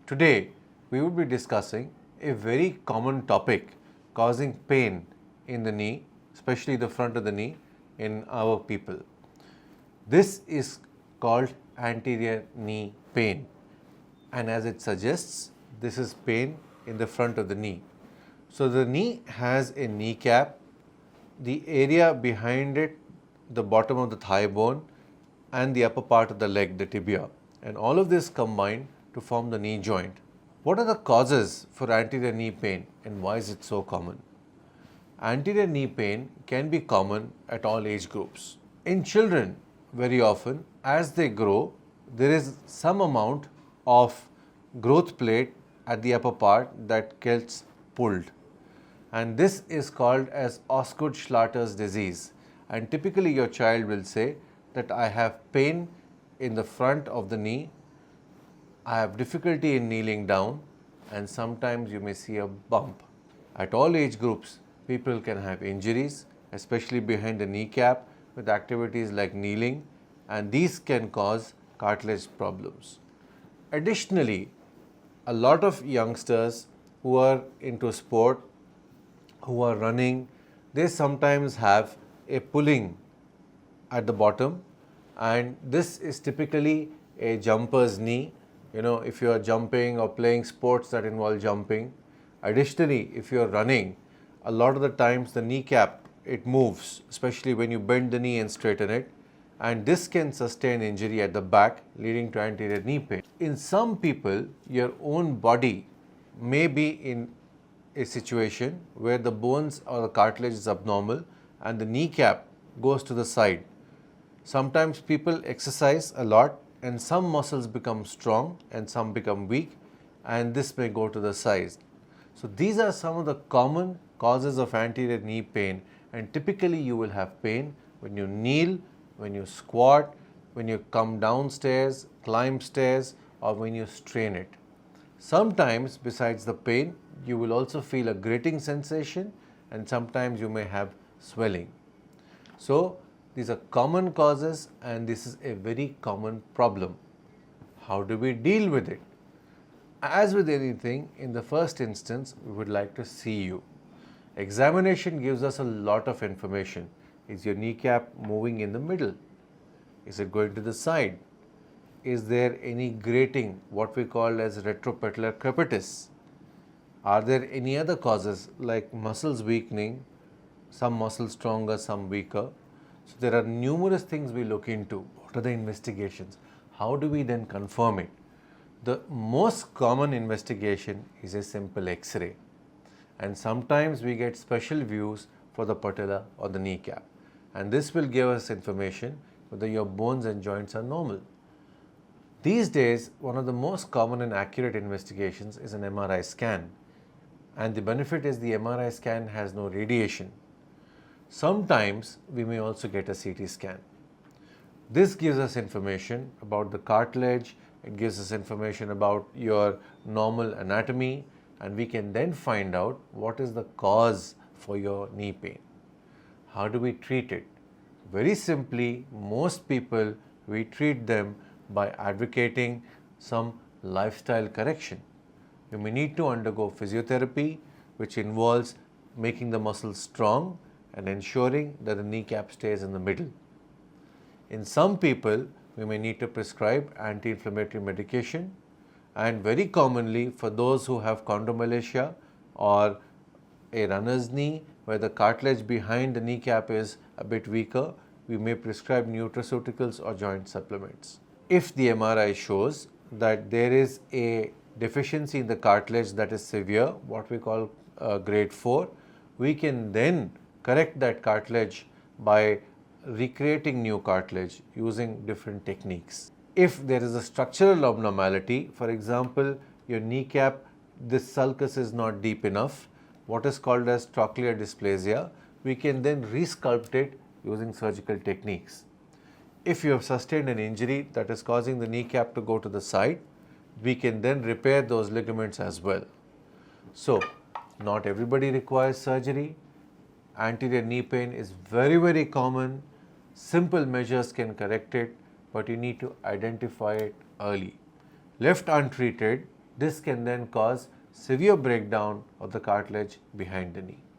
Today, we will be discussing a very common topic causing pain in the knee, especially the front of the knee in our people. This is called anterior knee pain, and as it suggests, this is pain in the front of the knee. So, the knee has a kneecap, the area behind it, the bottom of the thigh bone, and the upper part of the leg, the tibia, and all of this combined to form the knee joint. What are the causes for anterior knee pain and why is it so common? Anterior knee pain can be common at all age groups. In children, very often, as they grow, there is some amount of growth plate at the upper part that gets pulled, and this is called as Osgood-Schlatter's disease. And typically your child will say that I have pain in the front of the knee, I have difficulty in kneeling down, and sometimes you may see a bump. At all age groups, people can have injuries, especially behind the kneecap with activities like kneeling, and these can cause cartilage problems. Additionally, a lot of youngsters who are into sport, who are running, they sometimes have a pulling at the bottom, and this is typically a jumper's knee. If you are jumping or playing sports that involve jumping. Additionally, if you are running, a lot of the times the kneecap, it moves, especially when you bend the knee and straighten it, and this can sustain injury at the back, leading to anterior knee pain. In some people, your own body may be in a situation where the bones or the cartilage is abnormal and the kneecap goes to the side. Sometimes people exercise a lot and some muscles become strong and some become weak, and this may go to the side. So these are some of the common causes of anterior knee pain, and typically you will have pain when you kneel, when you squat, when you come downstairs, climb stairs, or when you strain it. Sometimes besides the pain, you will also feel a grating sensation, and sometimes you may have swelling. So these are common causes and this is a very common problem. How do we deal with it? As with anything, in the first instance, we would like to see you. Examination gives us a lot of information. Is your kneecap moving in the middle? Is it going to the side? Is there any grating, what we call as retropatellar crepitus? Are there any other causes like muscles weakening, some muscles stronger, some weaker? So there are numerous things we look into. What are the investigations? How do we then confirm it? The most common investigation is a simple X-ray, and sometimes we get special views for the patella or the kneecap, and this will give us information whether your bones and joints are normal. These days, one of the most common and accurate investigations is an MRI scan, and the benefit is the MRI scan has no radiation. Sometimes we may also get a CT scan. This gives us information about the cartilage, it gives us information about your normal anatomy, and we can then find out what is the cause for your knee pain. How do we treat it? Very simply, most people, we treat them by advocating some lifestyle correction. You may need to undergo physiotherapy, which involves making the muscles strong and ensuring that the kneecap stays in the middle. In some people, we may need to prescribe anti-inflammatory medication, and very commonly for those who have chondromalacia or a runner's knee where the cartilage behind the kneecap is a bit weaker, we may prescribe nutraceuticals or joint supplements. If the MRI shows that there is a deficiency in the cartilage that is severe, what we call grade 4, we can then correct that cartilage by recreating new cartilage using different techniques. If there is a structural abnormality, for example, your kneecap, this sulcus is not deep enough, what is called as trochlear dysplasia, we can then resculpt it using surgical techniques. If you have sustained an injury that is causing the kneecap to go to the side, we can then repair those ligaments as well. So, not everybody requires surgery. Anterior knee pain is very, very common. Simple measures can correct it, but you need to identify it early. Left untreated, This can then cause severe breakdown of the cartilage behind the knee.